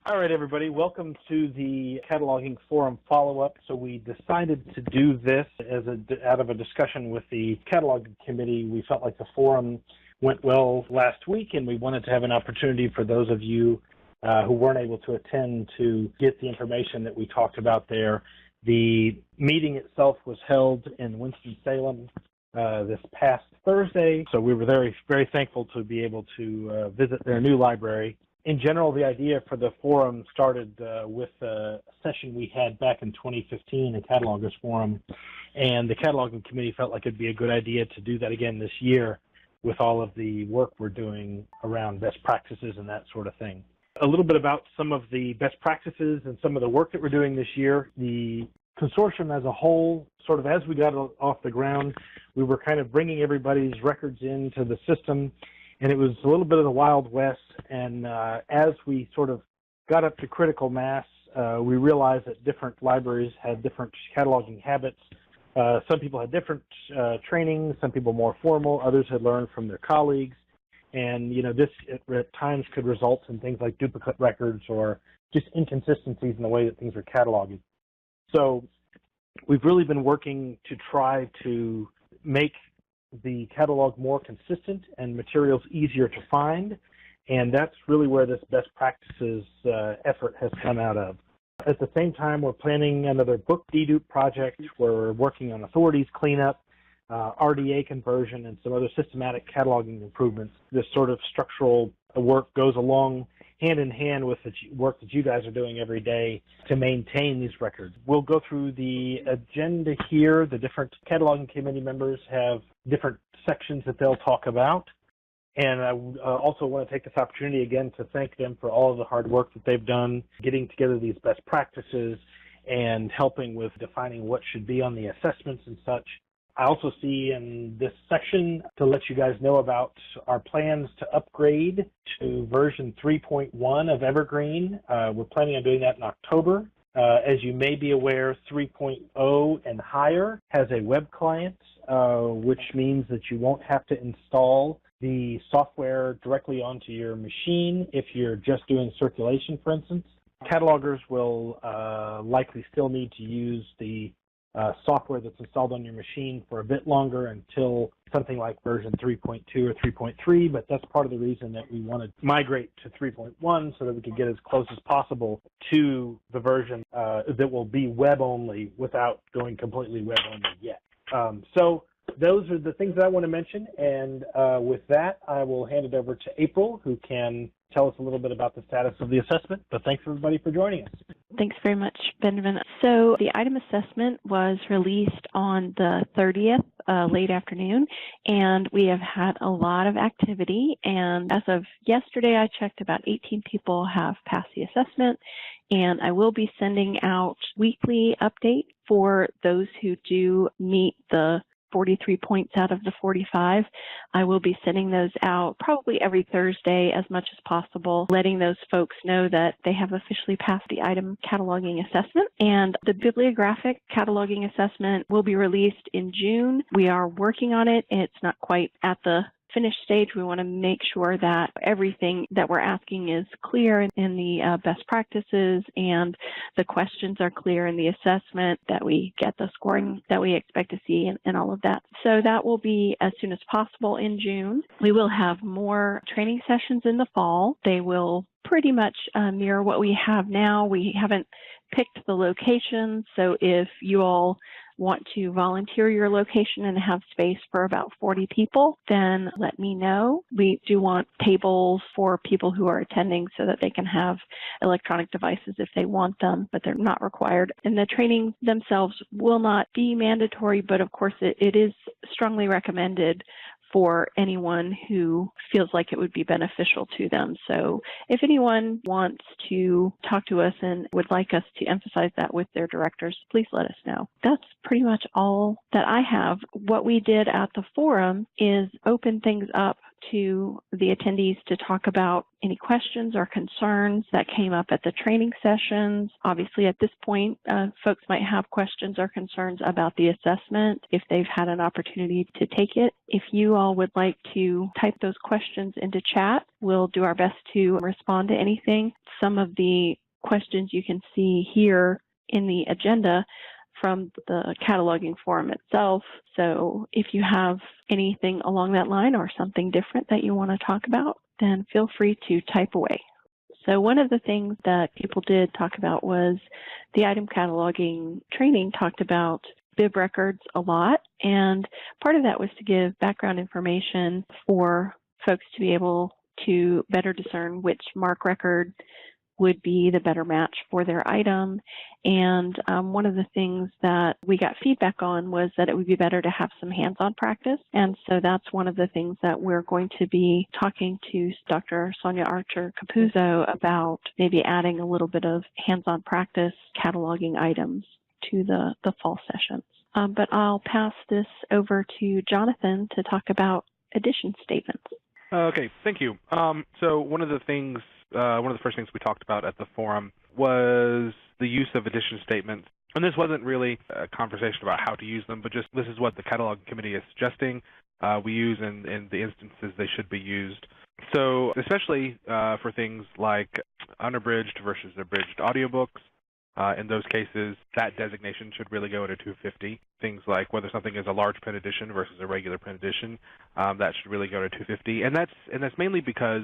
All right, everybody, welcome to the Cataloging Forum follow-up. So we decided to do this out of a discussion with the Cataloging Committee. We felt like the forum went well last week, and we wanted to have an opportunity for those of you who weren't able to attend to get the information that we talked about there. The meeting itself was held in Winston-Salem this past Thursday, so we were very, very thankful to be able to visit their new library. In general, the idea for the forum started with a session we had back in 2015, a Catalogers Forum, and the Cataloging Committee felt like it'd be a good idea to do that again this year with all of the work we're doing around best practices and that sort of thing. A little bit about some of the best practices and some of the work that we're doing this year. The consortium as a whole, sort of as we got off the ground, we were kind of bringing everybody's records into the system, and it was a little bit of the Wild West. And as we sort of got up to critical mass, we realized that different libraries had different cataloging habits. Some people had different training, some people more formal, others had learned from their colleagues. And, you know, this at times could result in things like duplicate records or just inconsistencies in the way that things are cataloged. So we've really been working to try to make the catalog more consistent and materials easier to find, and that's really where this best practices effort has come out of. At the same time, we're planning another book dedupe project where we're working on authorities cleanup, RDA conversion, and some other systematic cataloging improvements. This sort of structural work goes along hand in hand with the work that you guys are doing every day to maintain these records. We'll go through the agenda here. The different cataloging committee members have different sections that they'll talk about. And I also want to take this opportunity again to thank them for all of the hard work that they've done getting together these best practices and helping with defining what should be on the assessments and such. I also see in this section to let you guys know about our plans to upgrade to version 3.1 of Evergreen. We're planning on doing that in October. As you may be aware, 3.0 and higher has a web client, which means that you won't have to install the software directly onto your machine if you're just doing circulation, for instance. Catalogers will likely still need to use the software that's installed on your machine for a bit longer until something like version 3.2 or 3.3, but that's part of the reason that we want to migrate to 3.1 so that we can get as close as possible to the version that will be web-only without going completely web-only yet. So those are the things that I want to mention, and with that, I will hand it over to April, who can tell us a little bit about the status of the assessment, but thanks everybody for joining us. Thanks very much, Benjamin. So the item assessment was released on the 30th, late afternoon, and we have had a lot of activity, and as of yesterday, I checked about 18 people have passed the assessment, and I will be sending out weekly update for those who do meet the 43 points out of the 45. I will be sending those out probably every Thursday as much as possible, letting those folks know that they have officially passed the item cataloging assessment. And the bibliographic cataloging assessment will be released in June. We are working on it. It's not quite at the finished stage. We want to make sure that everything that we're asking is clear in the best practices and the questions are clear in the assessment, that we get the scoring that we expect to see and all of that. So that will be as soon as possible in June. We will have more training sessions in the fall. They will pretty much mirror what we have now. We haven't picked the location, so if you all want to volunteer your location and have space for about 40 people, then let me know. We do want tables for people who are attending so that they can have electronic devices if they want them, but they're not required. And the training themselves will not be mandatory, but of course it is strongly recommended for anyone who feels like it would be beneficial to them. So if anyone wants to talk to us and would like us to emphasize that with their directors, please let us know. That's pretty much all that I have. What we did at the forum is open things up to the attendees to talk about any questions or concerns that came up at the training sessions. Obviously, at this point, folks might have questions or concerns about the assessment if they've had an opportunity to take it. If you all would like to type those questions into chat, we'll do our best to respond to anything. Some of the questions you can see here in the agenda from the cataloging forum itself. So if you have anything along that line or something different that you want to talk about, then feel free to type away. So one of the things that people did talk about was the item cataloging training talked about bib records a lot, and part of that was to give background information for folks to be able to better discern which MARC record would be the better match for their item. And one of the things that we got feedback on was that it would be better to have some hands-on practice. And so that's one of the things that we're going to be talking to Dr. Sonia Archer-Capuzzo about, maybe adding a little bit of hands-on practice cataloging items to the fall sessions. But I'll pass this over to Jonathan to talk about edition statements. Okay, thank you. So one of the first things we talked about at the forum was the use of edition statements. And this wasn't really a conversation about how to use them, but just this is what the cataloging committee is suggesting we use in the instances they should be used. So especially for things like unabridged versus abridged audiobooks, in those cases, that designation should really go to 250. Things like whether something is a large print edition versus a regular print edition, that should really go to 250. And that's mainly because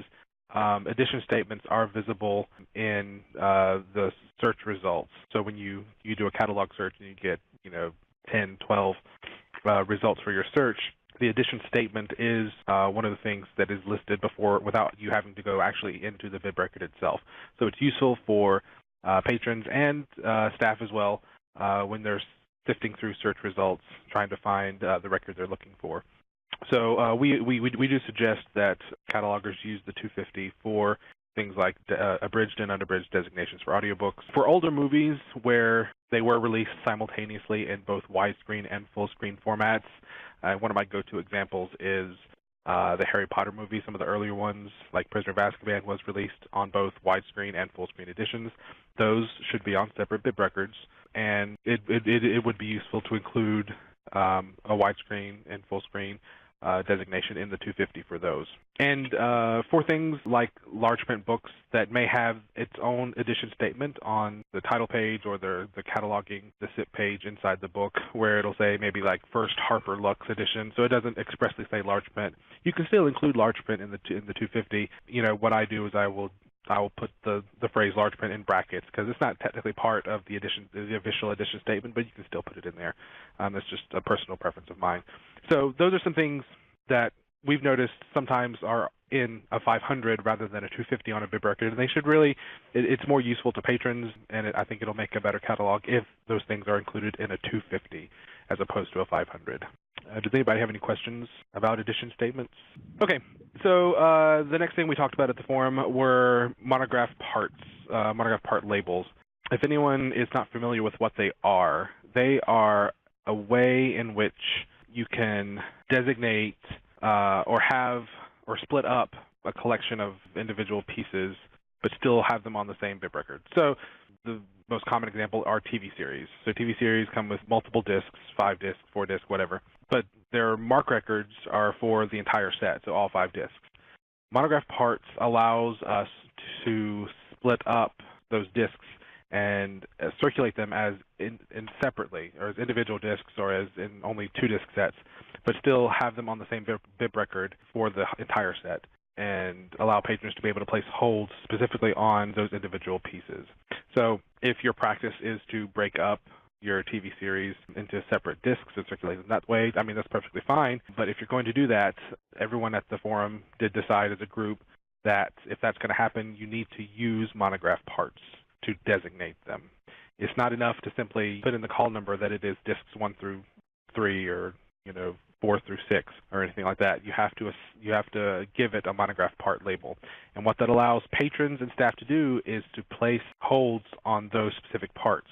edition statements are visible in the search results. So when you do a catalog search and you get 10, 12 results for your search, the edition statement is one of the things that is listed before without you having to go actually into the bib record itself. So it's useful for patrons and staff as well when they're sifting through search results, trying to find the record they're looking for. So we do suggest that catalogers use the 250 for things like abridged and unabridged designations for audiobooks. For older movies where they were released simultaneously in both widescreen and full screen formats, one of my go-to examples is the Harry Potter movies. Some of the earlier ones, like Prisoner of Azkaban, was released on both widescreen and full screen editions. Those should be on separate bib records, and it would be useful to include a widescreen and full screen designation in the 250 for those. And for things like large print books that may have its own edition statement on the title page or the cataloging, the SIP page inside the book, where it'll say maybe like First Harper Lux edition, so it doesn't expressly say large print. You can still include large print in the 250. What I do is I will put the phrase large print in brackets because it's not technically part of the official edition statement, but you can still put it in there. That's just a personal preference of mine. So those are some things that we've noticed sometimes are in a 500 rather than a 250 on a bib record, and they should really, it's more useful to patrons, and I think it'll make a better catalog if those things are included in a 250 as opposed to a 500. Does anybody have any questions about edition statements? Okay, so the next thing we talked about at the forum were monograph parts, monograph part labels. If anyone is not familiar with what they are a way in which you can designate or split up a collection of individual pieces, but still have them on the same bib record. So the most common example are TV series. So TV series come with multiple discs, 5 discs, 4 discs, whatever. But their MARC records are for the entire set, so all 5 discs. Monograph parts allows us to split up those discs and circulate them as in separately, or as individual discs, or as in only 2 disc sets, but still have them on the same bib record for the entire set, and allow patrons to be able to place holds specifically on those individual pieces. So if your practice is to break up your TV series into separate discs and circulate them that way, I mean, that's perfectly fine. But if you're going to do that, everyone at the forum did decide as a group that if that's going to happen, you need to use monograph parts to designate them. It's not enough to simply put in the call number that it is discs 1 through 3 or 4 through 6 or anything like that. You have to give it a monograph part label. And what that allows patrons and staff to do is to place holds on those specific parts.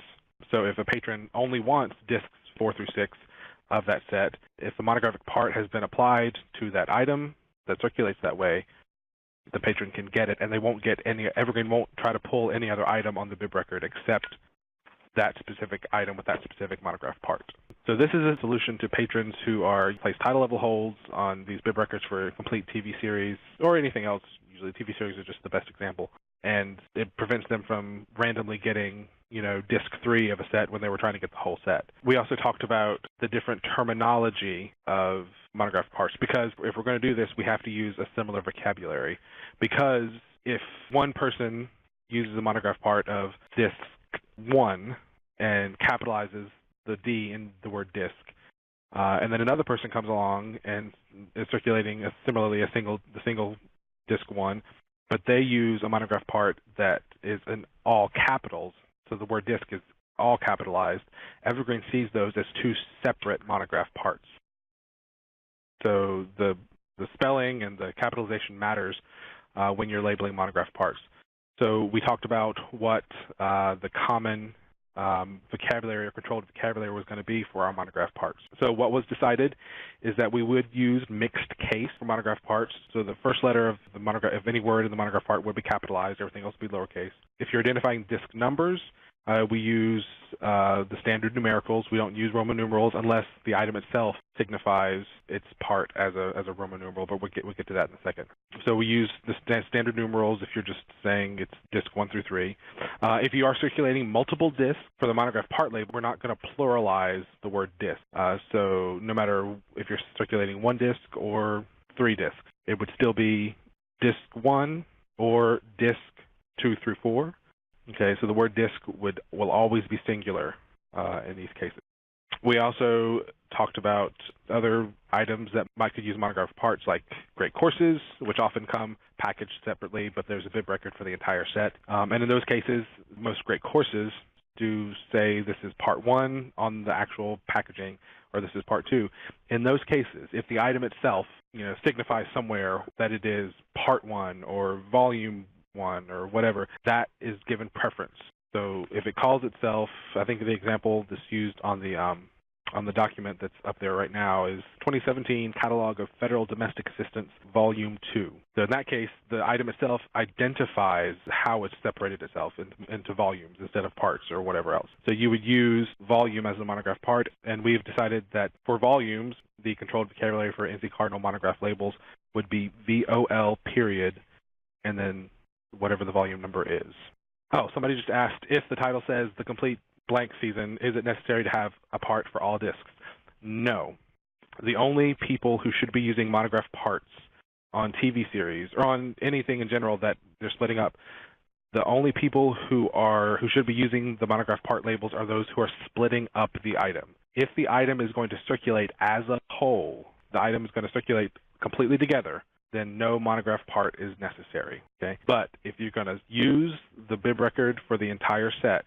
So if a patron only wants discs 4 through 6 of that set, if the monographic part has been applied to that item, that circulates that way, the patron can get it, and they won't get any. Evergreen won't try to pull any other item on the bib record except that specific item with that specific monograph part. So this is a solution to patrons who are place title level holds on these bib records for a complete TV series or anything else. Usually TV series are just the best example. And it prevents them from randomly getting, disc 3 of a set when they were trying to get the whole set. We also talked about the different terminology of monograph parts, because if we're going to do this, we have to use a similar vocabulary. Because if one person uses a monograph part of disc 1 and capitalizes the D in the word disc, and then another person comes along and is circulating the single disc 1, but they use a monograph part that is in all capitals, so the word disc is all capitalized, Evergreen sees those as two separate monograph parts. So the spelling and the capitalization matters when you're labeling monograph parts. So we talked about what the common vocabulary or controlled vocabulary was going to be for our monograph parts. So what was decided is that we would use mixed case for monograph parts. So the first letter of the monograph, of any word in the monograph part, would be capitalized. Everything else would be lowercase. If you're identifying disc numbers, we use the standard numericals. We don't use Roman numerals unless the item itself signifies its part as a Roman numeral, but we'll get to that in a second. So we use the standard numerals if you're just saying it's disc 1 through 3. If you are circulating multiple discs for the monograph part label, we're not going to pluralize the word disc. So no matter if you're circulating 1 disc or 3 discs, it would still be disc 1 or disc 2 through 4. Okay, so the word disc will always be singular in these cases. We also talked about other items that could use monograph parts, like great courses, which often come packaged separately, but there's a bib record for the entire set. And in those cases, most great courses do say this is part 1 on the actual packaging, or this is part 2. In those cases, if the item itself, signifies somewhere that it is part 1 or volume 1 or whatever, that is given preference. So if it calls itself, I think the example that's used on the document that's up there right now is 2017 Catalog of Federal Domestic Assistance, Volume 2. So in that case, the item itself identifies how it's separated itself into volumes instead of parts or whatever else. So you would use volume as a monograph part, and we've decided that for volumes, the controlled vocabulary for NC Cardinal monograph labels would be VOL period, and then whatever the volume number is. Oh, somebody just asked, if the title says the complete blank season, is it necessary to have a part for all discs? No. The only people who should be using monograph parts on TV series or on anything in general that they're splitting up, the only people who should be using the monograph part labels are those who are splitting up the item. If the item is going to circulate as a whole, the item is going to circulate completely together, then no monograph part is necessary. Okay, but if you're going to use the bib record for the entire set,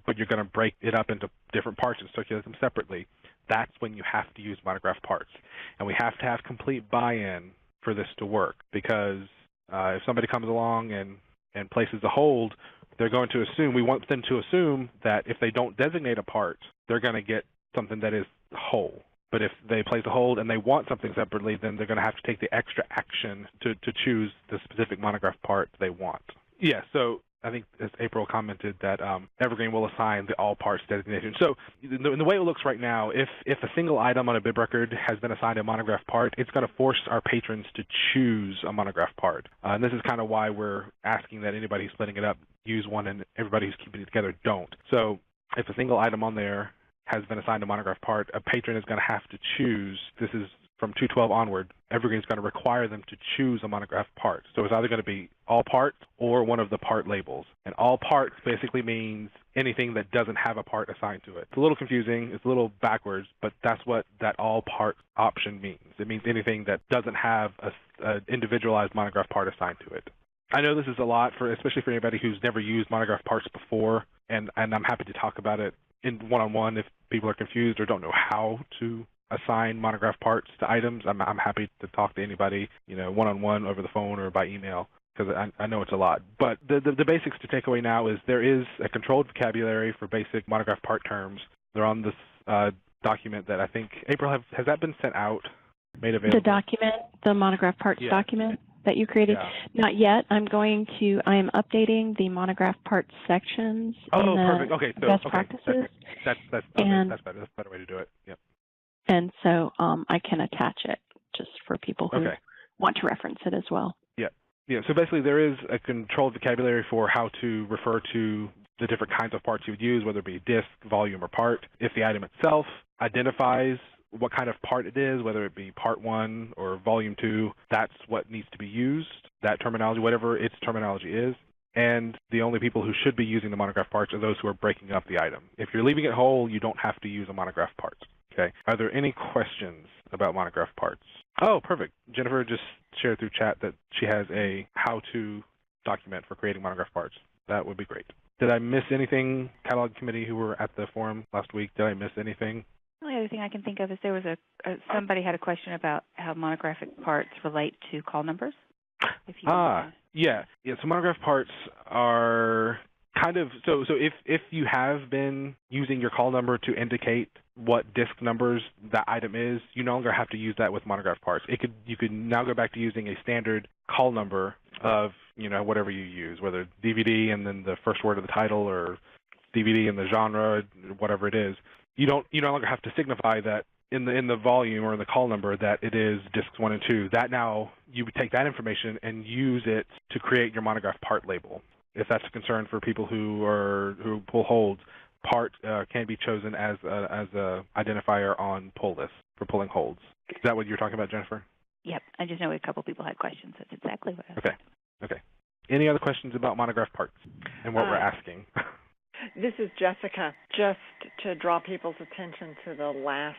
but you're going to break it up into different parts and circulate them separately, that's when you have to use monograph parts. And we have to have complete buy-in for this to work, because if somebody comes along and places a hold, they're going to assume, we want them to assume that if they don't designate a part, they're going to get something that is whole. But if they place a hold and they want something separately, then they're going to have to take the extra action to choose the specific monograph part they want. Yeah, so I think as April commented that Evergreen will assign the all parts designation. So in the way it looks right now, if a single item on a bib record has been assigned a monograph part, it's going to force our patrons to choose a monograph part. And this is kind of why we're asking that anybody who's splitting it up use one and everybody who's keeping it together don't. So if a single item on there has been assigned a monograph part, a patron is going to have to choose. This is from 212 onward. Evergreen is going to require them to choose a monograph part. So it's either going to be all parts or one of the part labels. And all parts basically means anything that doesn't have a part assigned to it. It's a little confusing. It's a little backwards, but that's what that all part option means. It means anything that doesn't have an individualized monograph part assigned to it. I know this is a lot, especially for anybody who's never used monograph parts before, and I'm happy to talk about it in one-on-one if people are confused or don't know how to assign monograph parts to items. I'm happy to talk to anybody, one-on-one over the phone or by email, because I know it's a lot. But the basics to take away now is there is a controlled vocabulary for basic monograph part terms. They're on this document that I think, April, has that been sent out? made available? The document, the monograph parts document that you created? Yeah. Not yet. I am updating the monograph parts sections in the perfect. Okay, so best practices. That's better. That's a better way to do it. Yep. And so I can attach it just for people who want to reference it as well. Yeah, so basically there is a controlled vocabulary for how to refer to the different kinds of parts you would use, whether it be disc, volume, or part. If the item itself identifies what kind of part it is, whether it be part 1 or volume 2, that's what needs to be used, that terminology, whatever its terminology is. And the only people who should be using the monograph parts are those who are breaking up the item. If you're leaving it whole, you don't have to use a monograph part. Okay. Are there any questions about monograph parts? Oh, perfect. Jennifer just shared through chat that she has a how-to document for creating monograph parts. That would be great. Did I miss anything, catalog committee who were at the forum last week? Did I miss anything? The only other thing I can think of is there was somebody had a question about how monographic parts relate to call numbers. Yeah. So monograph parts are kind of so if you have been using your call number to indicate what disk numbers that item is, you no longer have to use that with monograph parts. You could now go back to using a standard call number of whatever you use, whether DVD and then the first word of the title or DVD and the genre, whatever it is. You no longer have to signify that in the volume or in the call number that it is discs 1 and 2. That now you would take that information and use it to create your monograph part label. If that's a concern for people who pull holds, part can be chosen as a identifier on pull lists for pulling holds. Is that what you're talking about, Jennifer? Yep. I just know a couple people had questions. That's exactly what I was Okay. Any other questions about monograph parts and what we're asking? This is Jessica. Just to draw people's attention to the last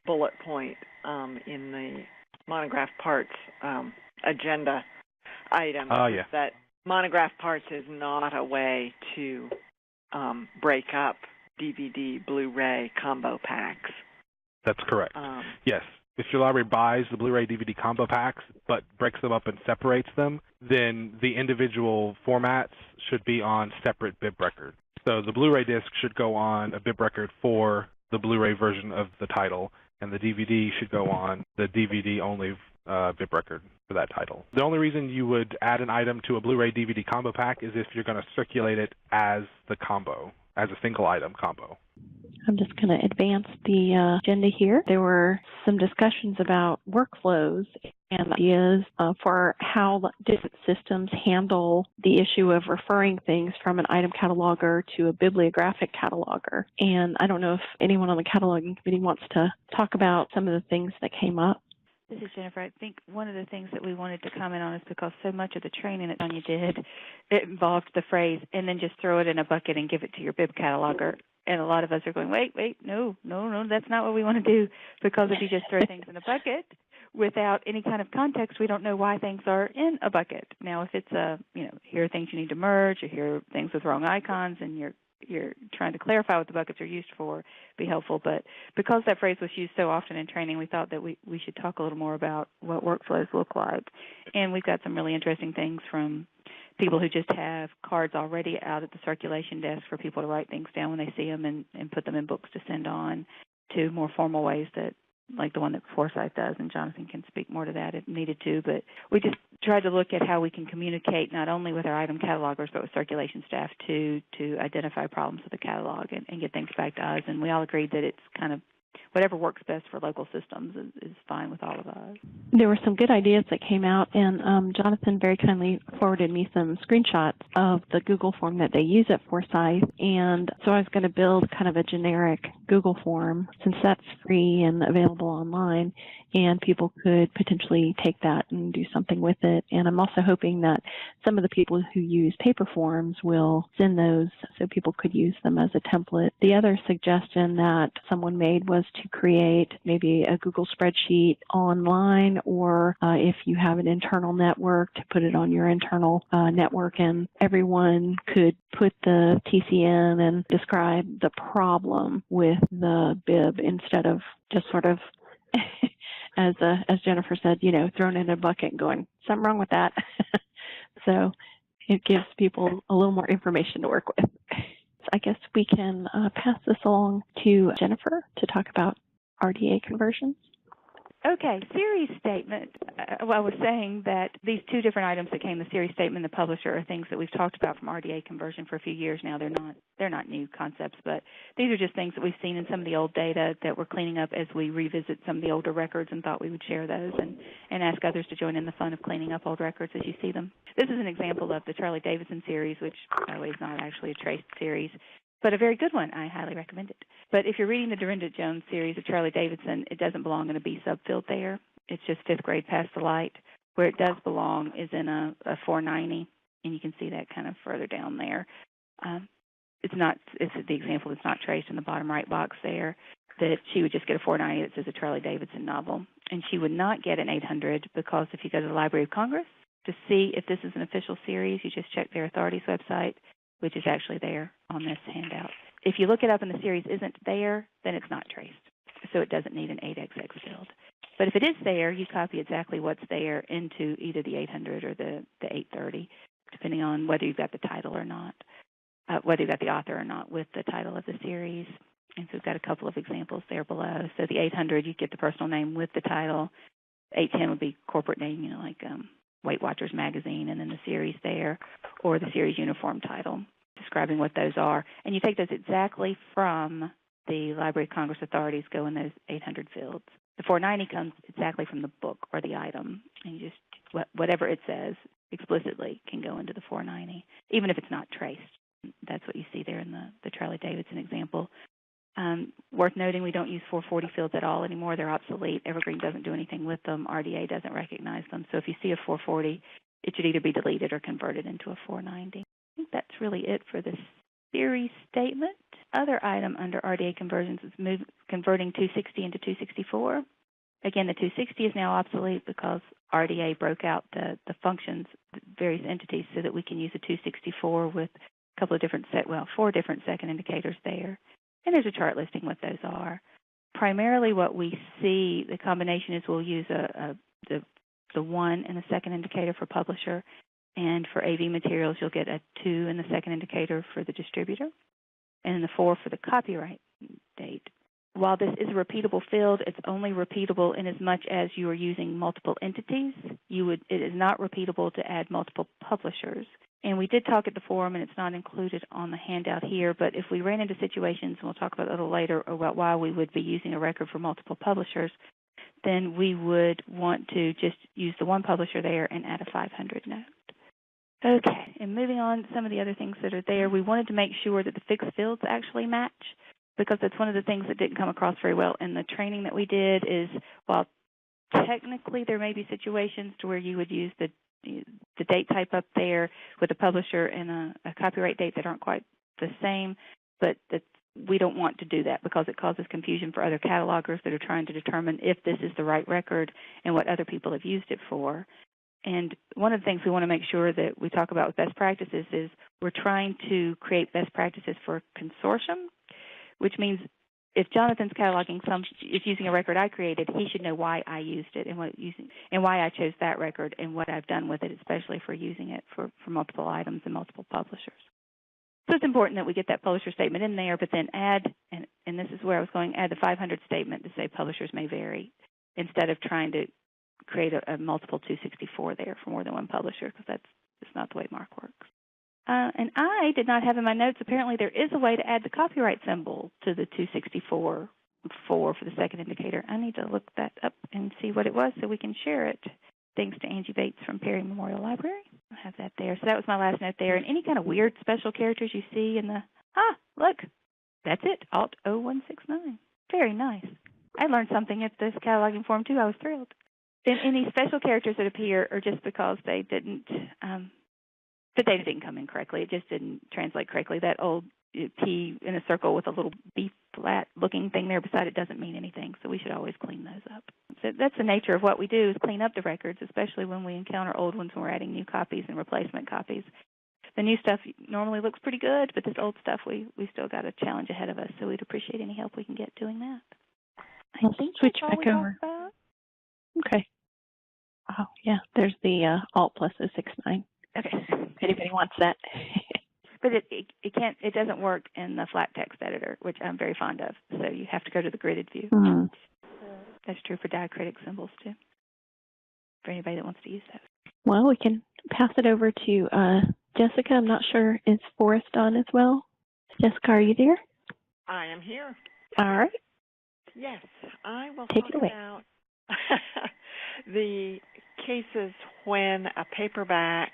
bullet point in the monograph parts agenda item, that monograph parts is not a way to break up DVD, Blu-ray combo packs. That's correct. Yes. If your library buys the Blu-ray DVD combo packs but breaks them up and separates them, then the individual formats should be on separate bib records. So the Blu-ray disc should go on a bib record for the Blu-ray version of the title, and the DVD should go on the DVD-only bib record for that title. The only reason you would add an item to a Blu-ray DVD combo pack is if you're going to circulate it as the combo, as a single item combo. I'm just going to advance the agenda here. There were some discussions about workflows and ideas for how different systems handle the issue of referring things from an item cataloger to a bibliographic cataloger. And I don't know if anyone on the cataloging committee wants to talk about some of the things that came up. This is Jennifer. I think one of the things that we wanted to comment on is because so much of the training that Tanya did, it involved the phrase, and then just throw it in a bucket and give it to your bib cataloger. And a lot of us are going, wait, no, that's not what we want to do, because if you just throw things in a bucket without any kind of context, we don't know why things are in a bucket. Now, if it's here are things you need to merge, or here are things with wrong icons, and you're trying to clarify what the buckets are used for, be helpful. But because that phrase was used so often in training, we thought that we should talk a little more about what workflows look like. And we've got some really interesting things from people who just have cards already out at the circulation desk for people to write things down when they see them and put them in books to send on, to more formal ways that, like the one that Forsyth does, and Jonathan can speak more to that if needed to. But we just tried to look at how we can communicate not only with our item catalogers but with circulation staff to identify problems with the catalog and get things back to us. And we all agreed that it's kind of whatever works best for local systems is fine with all of us. There were some good ideas that came out, and Jonathan very kindly forwarded me some screenshots of the Google form that they use at Forsyth. And so I was going to build kind of a generic Google form, since that's free and available online, and people could potentially take that and do something with it. And I'm also hoping that some of the people who use paper forms will send those so people could use them as a template. The other suggestion that someone made was to create maybe a Google spreadsheet online, or if you have an internal network, to put it on your internal network, and everyone could put the TCN and describe the problem with the bib instead of just sort of as Jennifer said, thrown in a bucket and going, something wrong with that. So it gives people a little more information to work with. I guess we can pass this along to Jennifer to talk about RDA conversions. Okay, series statement. I was saying that these two different items that came, the series statement and the publisher, are things that we've talked about from RDA conversion for a few years now. They're not new concepts, but these are just things that we've seen in some of the old data that we're cleaning up as we revisit some of the older records, and thought we would share those and ask others to join in the fun of cleaning up old records as you see them. This is an example of the Charlie Davidson series, which, by the way, is not actually a traced series, but a very good one. I highly recommend it. But if you're reading the Dorinda Jones series of Charlie Davidson, it doesn't belong in a B subfield there. It's just fifth grade past the light. Where it does belong is in a 490, and you can see that kind of further down there. It's the example that's not traced in the bottom right box there, that she would just get a 490 that says a Charlie Davidson novel. And she would not get an 800 because if you go to the Library of Congress to see if this is an official series, you just check their authorities website, which is actually there on this handout. If you look it up and the series isn't there, then it's not traced. So it doesn't need an 8XX field. But if it is there, you copy exactly what's there into either the 800 or the 830, depending on whether you've got the title or not, whether you've got the author or not with the title of the series. And so we've got a couple of examples there below. So the 800, you get the personal name with the title. 810 would be corporate name, like Weight Watchers Magazine, and then the series there, or the series uniform title, describing what those are. And you take those exactly from the Library of Congress authorities, go in those 800 fields. The 490 comes exactly from the book or the item, and you just, whatever it says explicitly can go into the 490, even if it's not traced. That's what you see there in the Charlie Davidson example. Worth noting, we don't use 440 fields at all anymore. They're obsolete. Evergreen doesn't do anything with them. RDA doesn't recognize them. So if you see a 440, it should either be deleted or converted into a 490. I think that's really it for the series statement. Other item under RDA conversions is converting 260 into 264. Again, the 260 is now obsolete because RDA broke out the functions, the various entities, so that we can use a 264 with a couple of different 4 different second indicators there. And there's a chart listing what those are. Primarily what we see, the combination is we'll use the 1 in the second indicator for publisher, and for AV materials you'll get a 2 in the second indicator for the distributor, and the 4 for the copyright date. While this is a repeatable field, it's only repeatable in as much as you are using multiple entities. It is not repeatable to add multiple publishers. And we did talk at the forum, and it's not included on the handout here, but if we ran into situations, and we'll talk about it a little later, about why we would be using a record for multiple publishers, then we would want to just use the one publisher there and add a 500 note. Okay, and moving on to some of the other things that are there, we wanted to make sure that the fixed fields actually match, because that's one of the things that didn't come across very well in the training that we did, is while technically there may be situations to where you would use the date type up there with a publisher and a copyright date that aren't quite the same, but we don't want to do that because it causes confusion for other catalogers that are trying to determine if this is the right record and what other people have used it for. And one of the things we want to make sure that we talk about with best practices is we're trying to create best practices for consortium, which means if Jonathan's cataloging is using a record I created, he should know why I used it and why I chose that record and what I've done with it, especially for using it for multiple items and multiple publishers. So it's important that we get that publisher statement in there, but then add, and this is where I was going, add the 500 statement to say publishers may vary, instead of trying to create a multiple 264 there for more than one publisher, because that's just not the way MARC works. And I did not have in my notes, apparently there is a way to add the copyright symbol to the 264 for the second indicator. I need to look that up and see what it was so we can share it. Thanks to Angie Bates from Perry Memorial Library. I have that there. So that was my last note there. And any kind of weird special characters you see in look, that's it, Alt 0169. Very nice. I learned something at this cataloging forum too. I was thrilled. And any special characters that appear are just because they didn't, the data didn't come in correctly. It just didn't translate correctly. That old T in a circle with a little B flat looking thing there beside it doesn't mean anything, so we should always clean those up. So that's the nature of what we do, is clean up the records, especially when we encounter old ones when we're adding new copies and replacement copies. The new stuff normally looks pretty good, but this old stuff, we still got a challenge ahead of us, so we'd appreciate any help we can get doing that. I think switch that's all back we over. talked about. Okay. Oh, yeah, there's the Alt plus 069. Okay. If anybody wants that. But it doesn't work in the flat text editor, which I'm very fond of. So you have to go to the gridded view. That's true for diacritic symbols, too, for anybody that wants to use those. Well, we can pass it over to Jessica. I'm not sure, is Forrest on as well? Jessica, are you there? I am here. All right. Yes, I will Take talk it away. about the cases when a paperback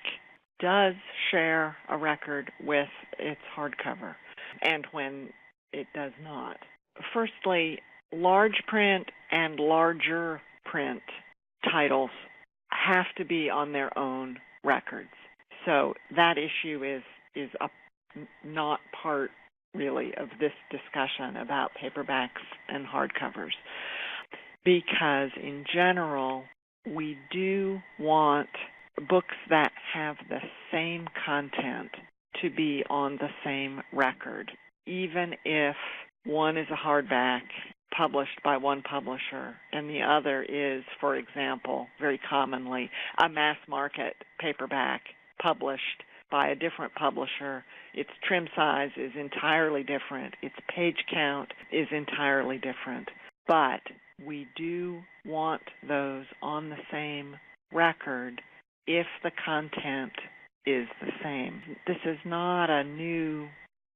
does share a record with its hardcover and when it does not. Firstly, large print and larger print titles have to be on their own records. So that issue is not part really of this discussion about paperbacks and hardcovers, because in general we do want books that have the same content to be on the same record, even if one is a hardback published by one publisher and the other is, for example, very commonly a mass market paperback published by a different publisher. Its trim size is entirely different. Its page count is entirely different. But we do want those on the same record if the content is the same. This is not a new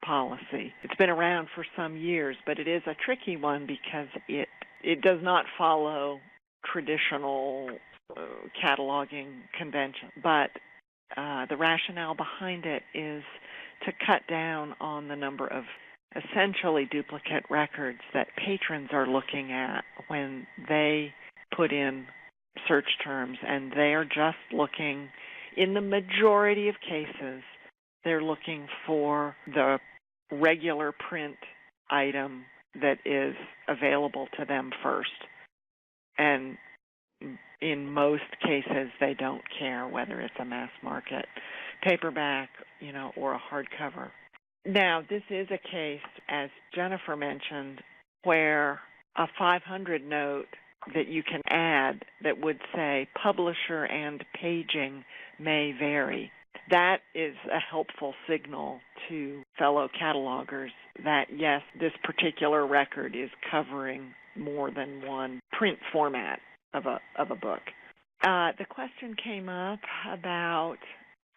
policy. It's been around for some years, but it is a tricky one because it does not follow traditional cataloging convention. But the rationale behind it is to cut down on the number of essentially duplicate records that patrons are looking at when they put in search terms, and they are just looking, in the majority of cases, they're looking for the regular print item that is available to them first. And in most cases, they don't care whether it's a mass market paperback, or a hardcover. Now, this is a case, as Jennifer mentioned, where a 500 note that you can add that would say publisher and paging may vary. That is a helpful signal to fellow catalogers that, yes, this particular record is covering more than one print format of a book. The question came up about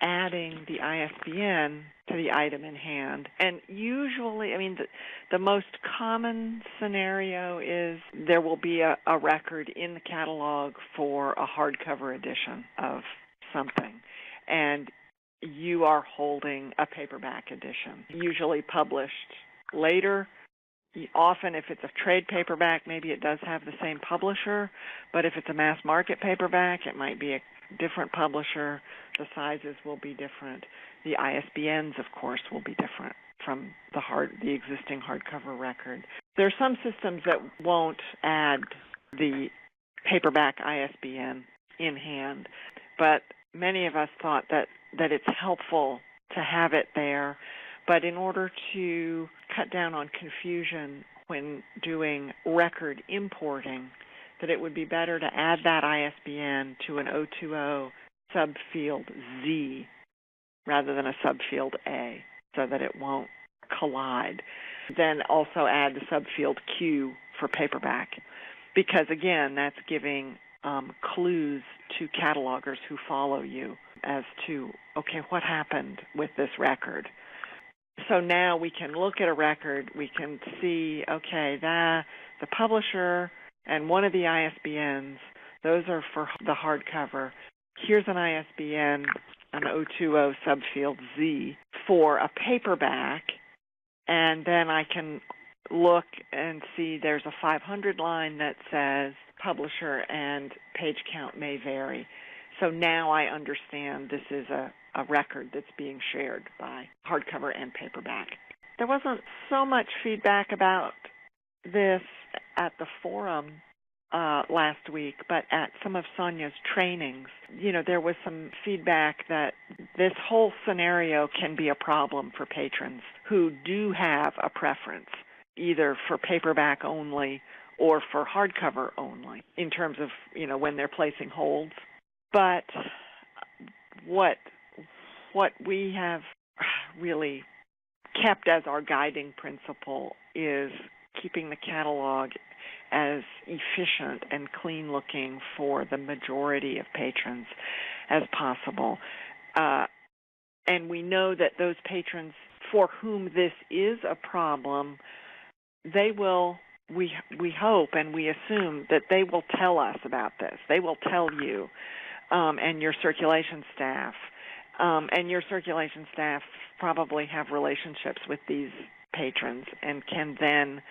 adding the ISBN to the item in hand. And usually, the most common scenario is there will be a record in the catalog for a hardcover edition of something. And you are holding a paperback edition, usually published later. Often, if it's a trade paperback, maybe it does have the same publisher, but if it's a mass market paperback, it might be a different publisher. The sizes will be different. The ISBNs, of course, will be different from the existing hardcover record. There are some systems that won't add the paperback ISBN in hand, but many of us thought that it's helpful to have it there. But in order to cut down on confusion when doing record importing, that it would be better to add that ISBN to an 020 subfield Z rather than a subfield A, so that it won't collide. Then also add the subfield Q for paperback, because, again, that's giving clues to catalogers who follow you as to, okay, what happened with this record? So now we can look at a record, we can see, okay, the publisher and one of the ISBNs, those are for the hardcover. Here's an ISBN, an 020 subfield Z for a paperback, and then I can look and see there's a 500 line that says publisher and page count may vary. So now I understand this is a record that's being shared by hardcover and paperback. There wasn't so much feedback about this at the forum last week, but at some of Sonia's trainings, there was some feedback that this whole scenario can be a problem for patrons who do have a preference, either for paperback only or for hardcover only, in terms of, when they're placing holds. But what we have really kept as our guiding principle is keeping the catalog as efficient and clean looking for the majority of patrons as possible. And we know that those patrons for whom this is a problem, they will, we hope and we assume that they will tell us about this. They will tell you and your circulation staff. And your circulation staff probably have relationships with these patrons and can then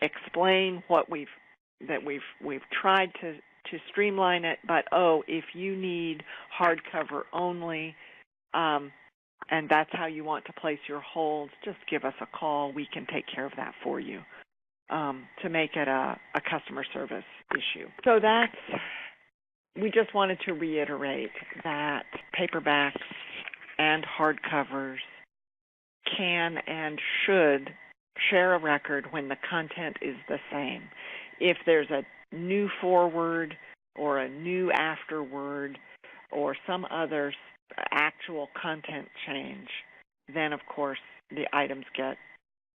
explain what we've tried to streamline it, but if you need hardcover only, and that's how you want to place your holds, just give us a call. We can take care of that for you to make it a customer service issue. So we just wanted to reiterate that paperbacks and hardcovers can and should share a record when the content is the same. If there's a new foreword or a new afterword or some other actual content change, then of course the items get,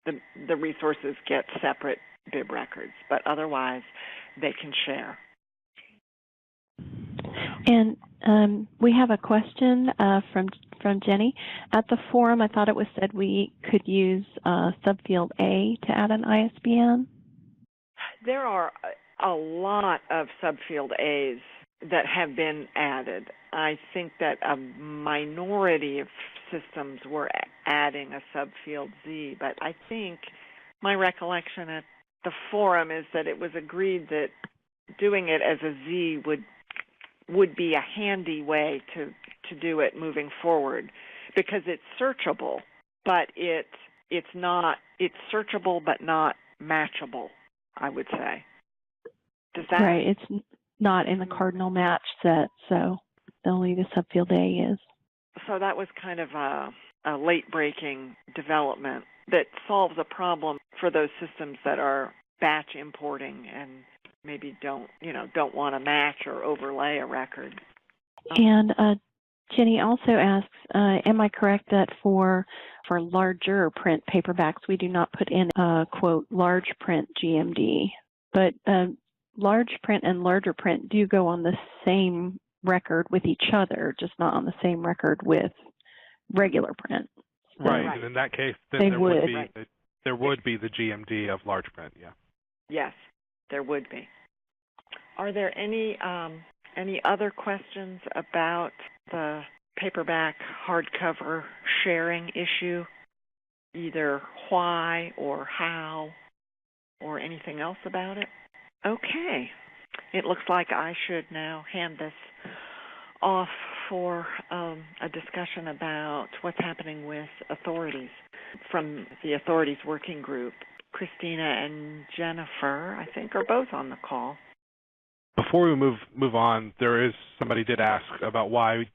the resources get separate bib records, but otherwise they can share. And we have a question from Jenny. At the forum, I thought it was said we could use subfield A to add an ISBN. There are a lot of subfield A's that have been added. I think that a minority of systems were adding a subfield Z, but I think my recollection at the forum is that it was agreed that doing it as a Z would be a handy way to do it moving forward, because it's searchable, but it's searchable but not matchable, I would say. Does that right? It's not in the cardinal match set, so only the subfield A is. So that was kind of a late-breaking development that solves a problem for those systems that are batch importing and maybe don't want to match or overlay a record. And Jenny also asks, am I correct that for larger print paperbacks, we do not put in a, quote, large print GMD, but large print and larger print do go on the same record with each other, just not on the same record with regular print. So right, and in that case, then there would be the GMD of large print, yeah. Yes, there would be. Are there any other questions about the paperback hardcover sharing issue, either why or how or anything else about it? Okay. It looks like I should now hand this off for a discussion about what's happening with authorities from the authorities working group. Christina and Jennifer, I think, are both on the call. Before we move on, somebody did ask about why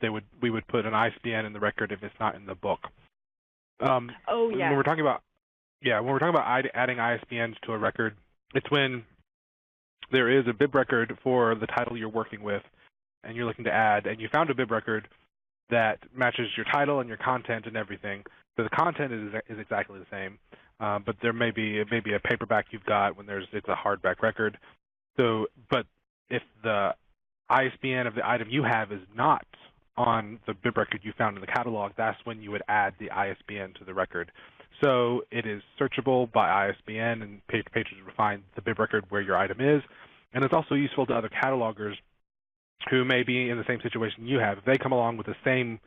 we would put an ISBN in the record if it's not in the book. Yeah. When we're talking about adding ISBNs to a record, it's when there is a bib record for the title you're working with, and you're looking to add, and you found a bib record that matches your title and your content and everything. So the content is exactly the same, but there may be a paperback you've got when it's a hardback record. So, but if the ISBN of the item you have is not on the bib record you found in the catalog, that's when you would add the ISBN to the record. So it is searchable by ISBN, and patrons will find the bib record where your item is. And it's also useful to other catalogers who may be in the same situation you have. If they come along with the same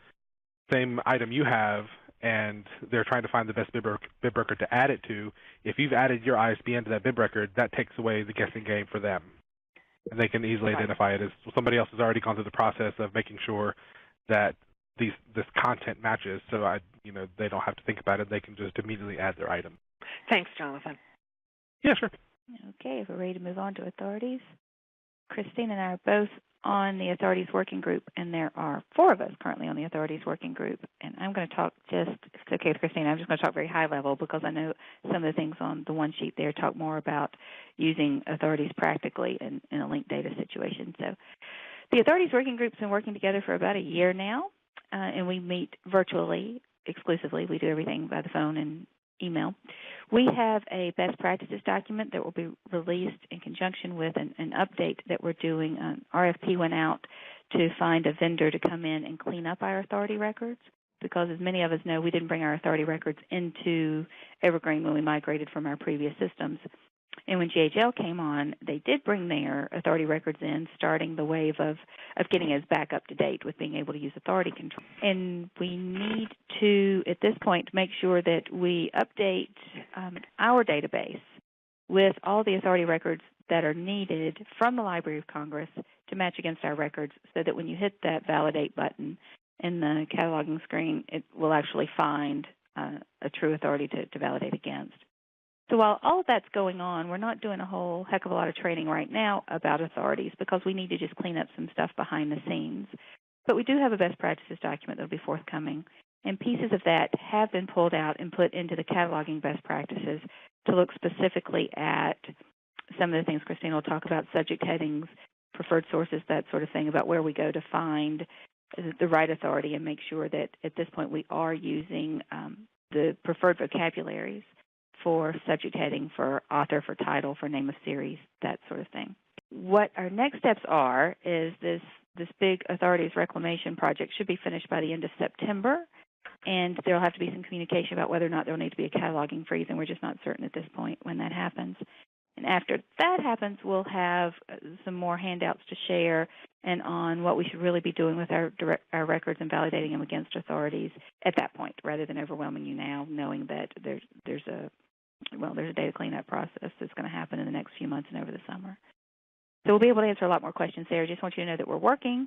item you have and they're trying to find the best bib record to add it to, if you've added your ISBN to that bib record, that takes away the guessing game for them. And they can easily identify it as somebody else has already gone through the process of making sure that this content matches, so they don't have to think about it. They can just immediately add their item. Thanks, Jonathan. Yeah, sure. Okay, if we're ready to move on to authorities. Christine and I are both on the authorities working group, and there are 4 of us currently on the authorities working group. And I'm going to talk if it's okay with Christine, I'm just going to talk very high level because I know some of the things on the one sheet there talk more about using authorities practically in a linked data situation. So the authorities working group's been working together for about a year now, and we meet virtually exclusively. We do everything by the phone and email. We have a best practices document that will be released in conjunction with an update that we're doing. An RFP went out to find a vendor to come in and clean up our authority records, because as many of us know, we didn't bring our authority records into Evergreen when we migrated from our previous systems. And when GHL came on, they did bring their authority records in, starting the wave of getting us back up to date with being able to use authority control. And we need to, at this point, make sure that we update our database with all the authority records that are needed from the Library of Congress to match against our records, so that when you hit that validate button in the cataloging screen, it will actually find a true authority to validate against. So while all of that's going on, we're not doing a whole heck of a lot of training right now about authorities, because we need to just clean up some stuff behind the scenes. But we do have a best practices document that will be forthcoming, and pieces of that have been pulled out and put into the cataloging best practices to look specifically at some of the things Christina will talk about, subject headings, preferred sources, that sort of thing, about where we go to find the right authority and make sure that at this point we are using the preferred vocabularies for subject heading, for author, for title, for name of series, that sort of thing. What our next steps are is this big authorities reclamation project should be finished by the end of September, and there will have to be some communication about whether or not there will need to be a cataloging freeze, and we're just not certain at this point when that happens. And after that happens, we'll have some more handouts to share and on what we should really be doing with our records and validating them against authorities at that point, rather than overwhelming you now, knowing that there's a data cleanup process that's going to happen in the next few months and over the summer. So we'll be able to answer a lot more questions there. Just want you to know that we're working.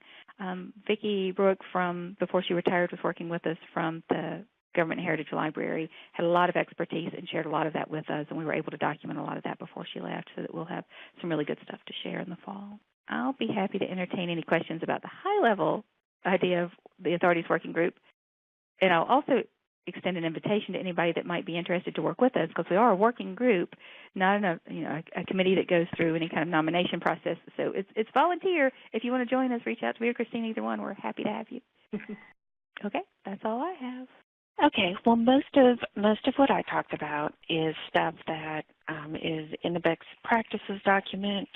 Vicki Brooke, from before she retired, was working with us from the Government Heritage Library, had a lot of expertise and shared a lot of that with us, and we were able to document a lot of that before she left, so that we'll have some really good stuff to share in the fall. I'll be happy to entertain any questions about the high-level idea of the Authorities Working Group, and I'll also extend an invitation to anybody that might be interested to work with us, because we are a working group, not a committee that goes through any kind of nomination process. So it's volunteer. If you want to join us, reach out to me or Christine, either one. We're happy to have you. Okay, that's all I have. Okay, well, most of what I talked about is stuff that is in the best practices document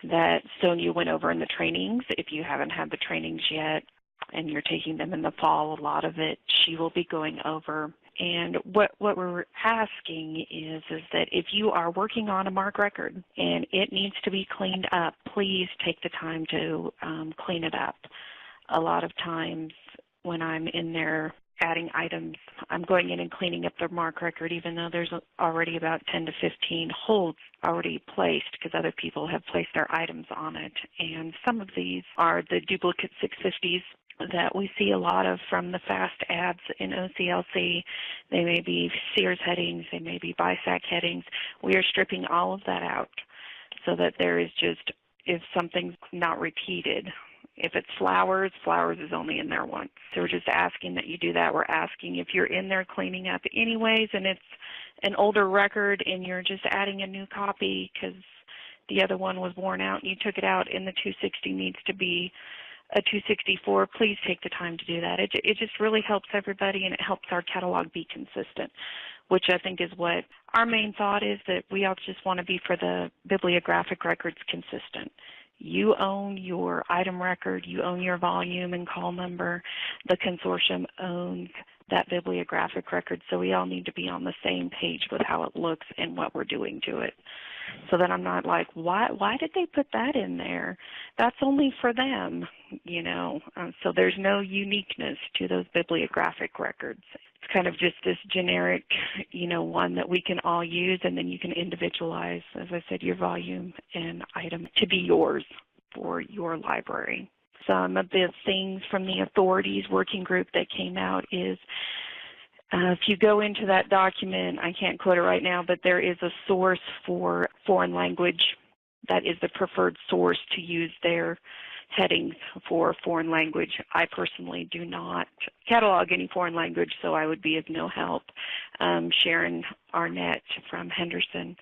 that Sonia went over in the trainings. If you haven't had the trainings yet and you're taking them in the fall, a lot of it she will be going over. And what we're asking is that if you are working on a MARC record and it needs to be cleaned up, please take the time to clean it up. A lot of times when I'm in there adding items, I'm going in and cleaning up the MARC record, even though there's already about 10 to 15 holds already placed, because other people have placed their items on it. And some of these are the duplicate 650s that we see a lot of from the fast ads in OCLC. They may be Sears headings, they may be BISAC headings. We are stripping all of that out so that there is just, if something's not repeated, if it's flowers, flowers is only in there once. So we're just asking that you do that. We're asking if you're in there cleaning up anyways and it's an older record and you're just adding a new copy because the other one was worn out and you took it out and the 260 needs to be a 264, please take the time to do that. It just really helps everybody, and it helps our catalog be consistent, which I think is what our main thought is, that we all just want to be, for the bibliographic records, consistent. You own your item record, you own your volume and call number. The consortium owns that bibliographic record, so we all need to be on the same page with how it looks and what we're doing to it. So that I'm not like, why did they put that in there? That's only for them, you know. So there's no uniqueness to those bibliographic records. It's kind of just this generic, you know, one that we can all use, and then you can individualize, as I said, your volume and item to be yours for your library. Some of the things from the authorities working group that came out is, if you go into that document, I can't quote it right now, but there is a source for foreign language. That is the preferred source to use their headings for foreign language. I personally do not catalog any foreign language, so I would be of no help. Sharon Arnett from Henderson,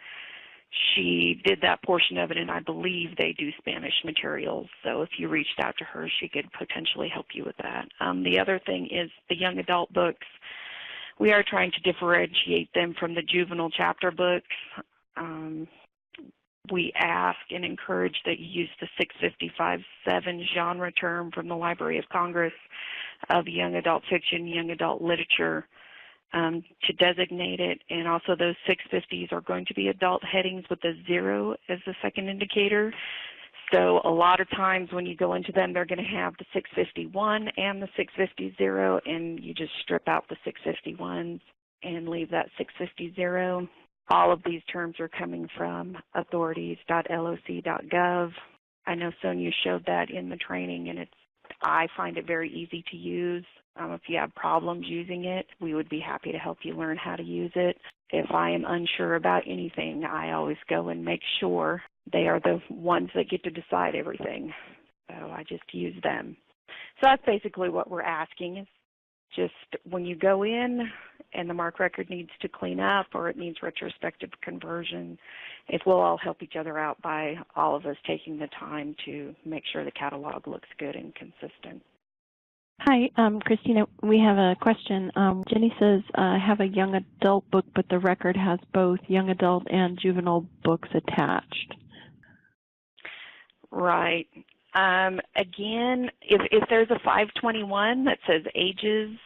she did that portion of it, and I believe they do Spanish materials. So if you reached out to her, she could potentially help you with that. The other thing is the young adult books. we are trying to differentiate them from the juvenile chapter books. We ask and encourage that you use the 655-7 genre term from the Library of Congress of young adult fiction, young adult literature to designate it. And also those 650s are going to be adult headings with a 0 as the second indicator. So a lot of times when you go into them, they're going to have the 651 and the 650-0, and you just strip out the 651s and leave that 650-0. All of these terms are coming from authorities.loc.gov. I know Sonia showed that in the training, and I find it very easy to use. If you have problems using it, we would be happy to help you learn how to use it. If I am unsure about anything, I always go and make sure they are the ones that get to decide everything. So I just use them. So that's basically what we're asking is just when you go in and the MARC record needs to clean up or it needs retrospective conversion, if we'll all help each other out by all of us taking the time to make sure the catalog looks good and consistent. Hi, Christina, we have a question. Jenny says, I have a young adult book, but the record has both young adult and juvenile books attached. Right. Again, if there's a 521 that says ages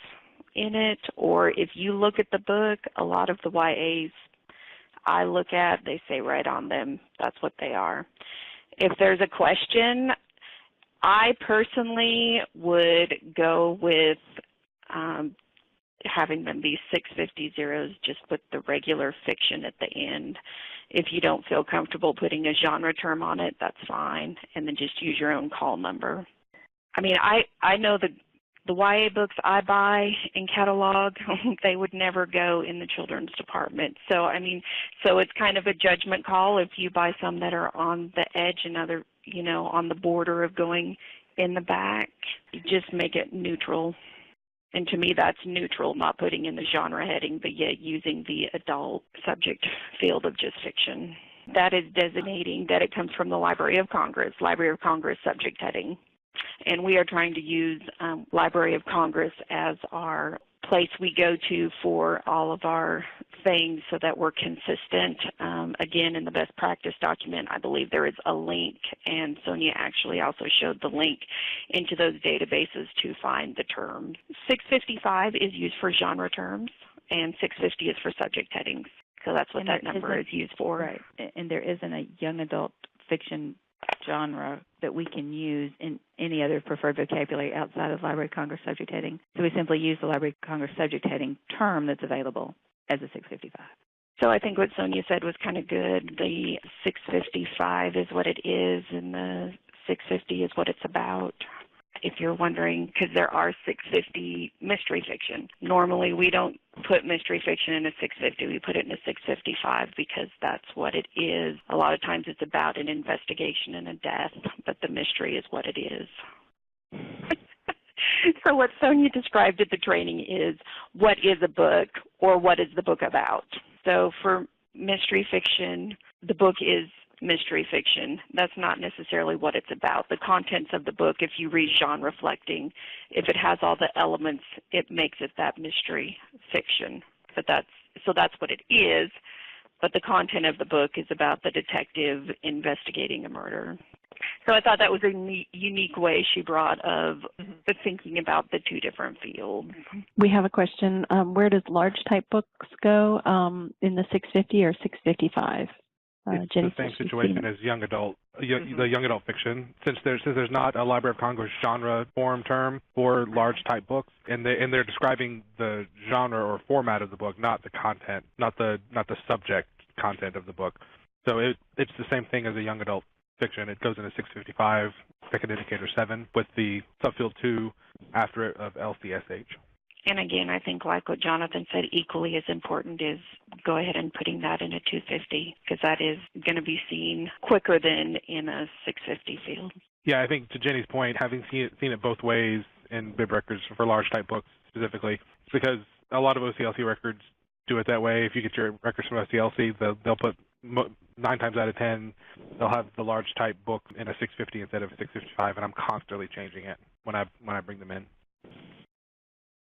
in it, or if you look at the book, a lot of the YAs I look at, they say right on them, that's what they are. If there's a question, I personally would go with having them be 650-0s just with the regular fiction at the end. If you don't feel comfortable putting a genre term on it, that's fine, and then just use your own call number. I mean, I know the YA books I buy in catalog, they would never go in the children's department. So, I mean, so it's kind of a judgment call if you buy some that are on the edge and other, you know, on the border of going in the back. You just make it neutral. And to me, that's neutral, not putting in the genre heading, but yet using the adult subject field of just fiction. That is designating that it comes from the Library of Congress subject heading. And we are trying to use Library of Congress as our place we go to for all of our things so that we're consistent. Again, in the best practice document, I believe there is a link, and Sonia actually also showed the link into those databases to find the terms. 655 is used for genre terms, and 650 is for subject headings. So that's what that number is used for. Right. And there isn't a young adult fiction genre that we can use in any other preferred vocabulary outside of Library of Congress subject heading. So we simply use the Library of Congress subject heading term that's available as a 655. So I think what Sonia said was kind of good. The 655 is what it is, and the 650 is what it's about. If you're wondering, because there are 650 mystery fiction. Normally we don't put mystery fiction in a 650, we put it in a 655 because that's what it is. A lot of times it's about an investigation and a death, but the mystery is what it is. So what Sonia described at the training is what is a book or what is the book about. So for mystery fiction, the book is mystery fiction. That's not necessarily what it's about. The contents of the book, if you read genre reflecting, if it has all the elements, it makes it that mystery fiction. But that's what it is. But the content of the book is about the detective investigating a murder. So I thought that was a unique way she brought of thinking about the two different fields. We have a question. Where does large type books go in the 650 or 655? It's Jenny, the same situation as young adult, the young adult fiction. Since there's not a Library of Congress genre form term for large type books, and they're describing the genre or format of the book, not the content, not the subject content of the book. So it's the same thing as a young adult fiction. It goes into 655, second indicator 7, with the subfield 2 after it of LCSH. And again, I think like what Jonathan said, equally as important is go ahead and putting that in a 250 because that is going to be seen quicker than in a 650 field. Yeah, I think to Jenny's point, having seen it both ways in bib records for large type books specifically, it's because a lot of OCLC records do it that way. If you get your records from OCLC, they'll put 9 times out of 10, they'll have the large type book in a 650 instead of a 655, and I'm constantly changing it when I bring them in.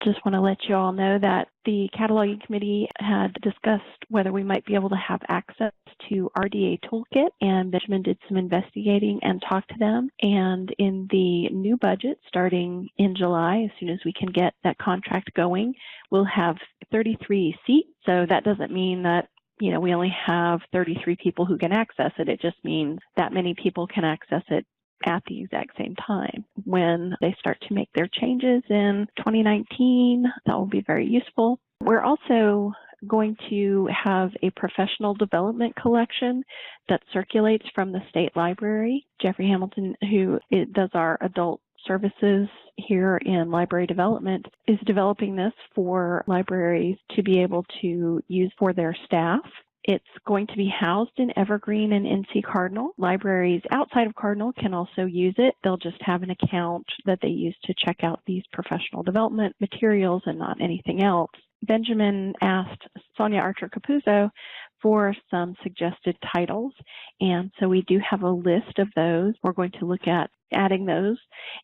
just want to let you all know that the cataloging committee had discussed whether we might be able to have access to RDA Toolkit, and Benjamin did some investigating and talked to them. And in the new budget, starting in July, as soon as we can get that contract going, we'll have 33 seats. So that doesn't mean that we only have 33 people who can access it. It just means that many people can access it at the exact same time. When they start to make their changes in 2019, that will be very useful. We're also going to have a professional development collection that circulates from the state library. Jeffrey Hamilton, who does our adult services here in library development, is developing this for libraries to be able to use for their staff. It's going to be housed in Evergreen and NC Cardinal. Libraries outside of Cardinal can also use it. They'll just have an account that they use to check out these professional development materials and not anything else. Benjamin asked Sonia Archer-Capuzzo for some suggested titles, and so we do have a list of those. We're going to look at adding those,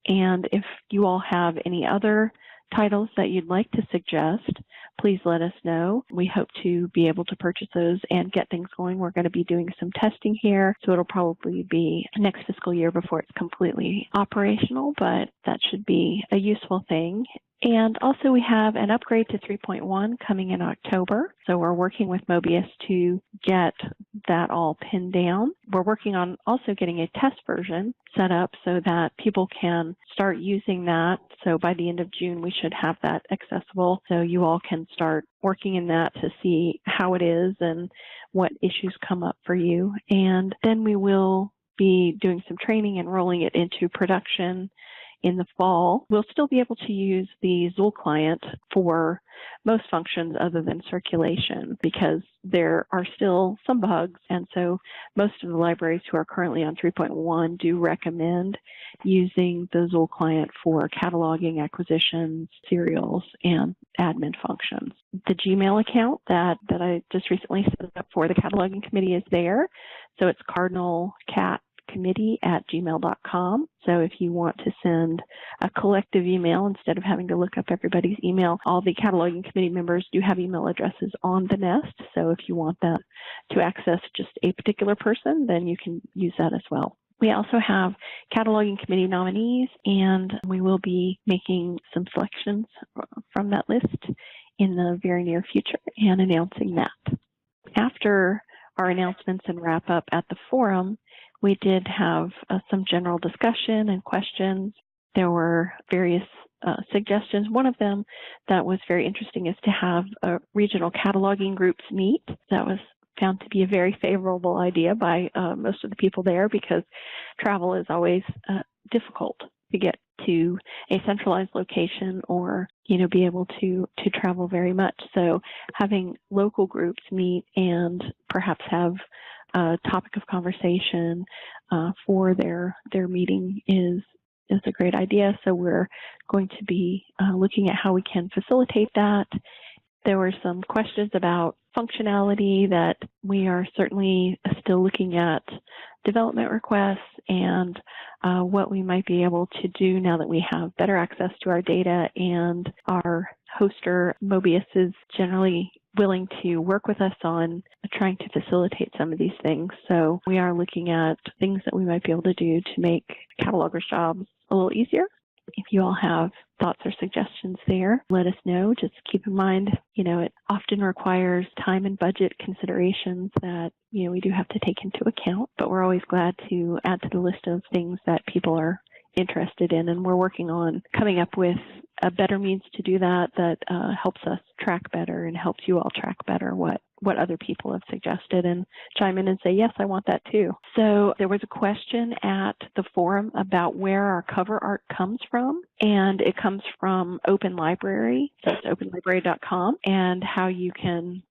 and if you all have any other titles that you'd like to suggest, please let us know. We hope to be able to purchase those and get things going. We're going to be doing some testing here, so it'll probably be next fiscal year before it's completely operational, but that should be a useful thing. And also we have an upgrade to 3.1 coming in October. So we're working with Mobius to get that all pinned down. We're working on also getting a test version set up so that people can start using that. So by the end of June, we should have that accessible. So you all can start working in that to see how it is and what issues come up for you. And then we will be doing some training and rolling it into production in the fall. We'll still be able to use the Zool client for most functions other than circulation because there are still some bugs. And so most of the libraries who are currently on 3.1 do recommend using the Zool client for cataloging, acquisitions, serials, and admin functions. The Gmail account that I just recently set up for the cataloging committee is there. So it's cardinalcatcommittee@gmail.com. So if you want to send a collective email instead of having to look up everybody's email, all the cataloging committee members do have email addresses on the nest. So if you want that to access just a particular person, then you can use that as well. We also have cataloging committee nominees, and we will be making some selections from that list in the very near future and announcing that. After our announcements and wrap up at the forum, we did have some general discussion and questions. There were various suggestions. One of them that was very interesting is to have regional cataloging groups meet. That was found to be a very favorable idea by most of the people there because travel is always difficult to get to a centralized location or be able to travel very much. So having local groups meet and perhaps have a topic of conversation for their meeting is a great idea. So we're going to be looking at how we can facilitate that. There were some questions about functionality that we are certainly still looking at development requests and what we might be able to do now that we have better access to our data, and our hoster, Mobius, is generally willing to work with us on trying to facilitate some of these things. So we are looking at things that we might be able to do to make catalogers' jobs a little easier. If you all have thoughts or suggestions there, let us know. Just keep in mind, it often requires time and budget considerations that, we do have to take into account, but we're always glad to add to the list of things that people are interested in, and we're working on coming up with a better means to do that helps us track better and helps you all track better what other people have suggested and chime in and say, yes, I want that too. So there was a question at the forum about where our cover art comes from, and it comes from Open Library. So it's openlibrary.com, and how you can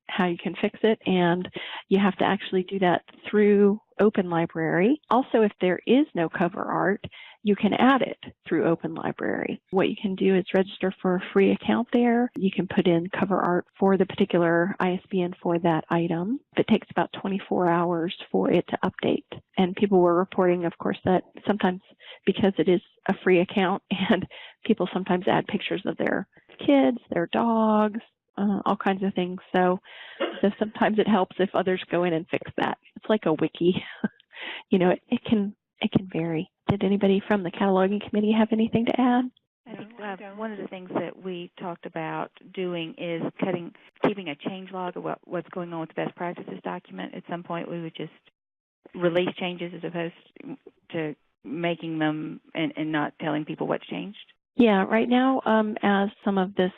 fix it, and you have to actually do that through Open Library. Also, if there is no cover art, you can add it through Open Library. What you can do is register for a free account there. You can put in cover art for the particular ISBN for that item. It takes about 24 hours for it to update. And people were reporting, of course, that sometimes because it is a free account and people sometimes add pictures of their kids, their dogs, all kinds of things. So sometimes it helps if others go in and fix that. It's like a wiki. It can vary. Did anybody from the cataloging committee have anything to add? I think one of the things that we talked about doing is keeping a change log of what's going on with the best practices document. At some point, we would just release changes as opposed to making them and not telling people what's changed. Yeah, right now, as some of this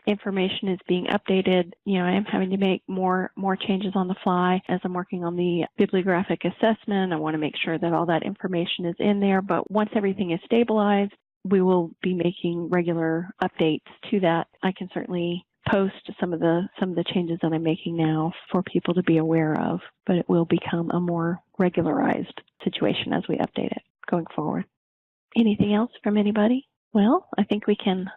information is being updated, I am having to make more changes on the fly as I'm working on the bibliographic assessment. I want to make sure that all that information is in there, but once everything is stabilized, we will be making regular updates to that. I can certainly post some of the changes that I'm making now for people to be aware of, but it will become a more regularized situation as we update it going forward. Anything else from anybody? Well, I think we can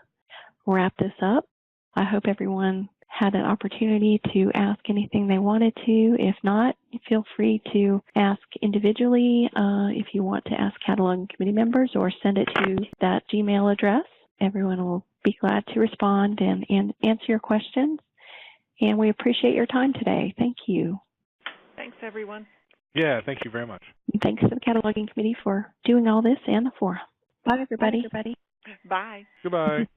wrap this up. I hope everyone had an opportunity to ask anything they wanted to. If not, feel free to ask individually if you want to ask cataloging committee members, or send it to that Gmail address. Everyone will be glad to respond and answer your questions. And we appreciate your time today. Thank you. Thanks, everyone. Yeah, thank you very much. And thanks to the cataloging committee for doing all this and the forum. Bye, everybody. Bye. Goodbye.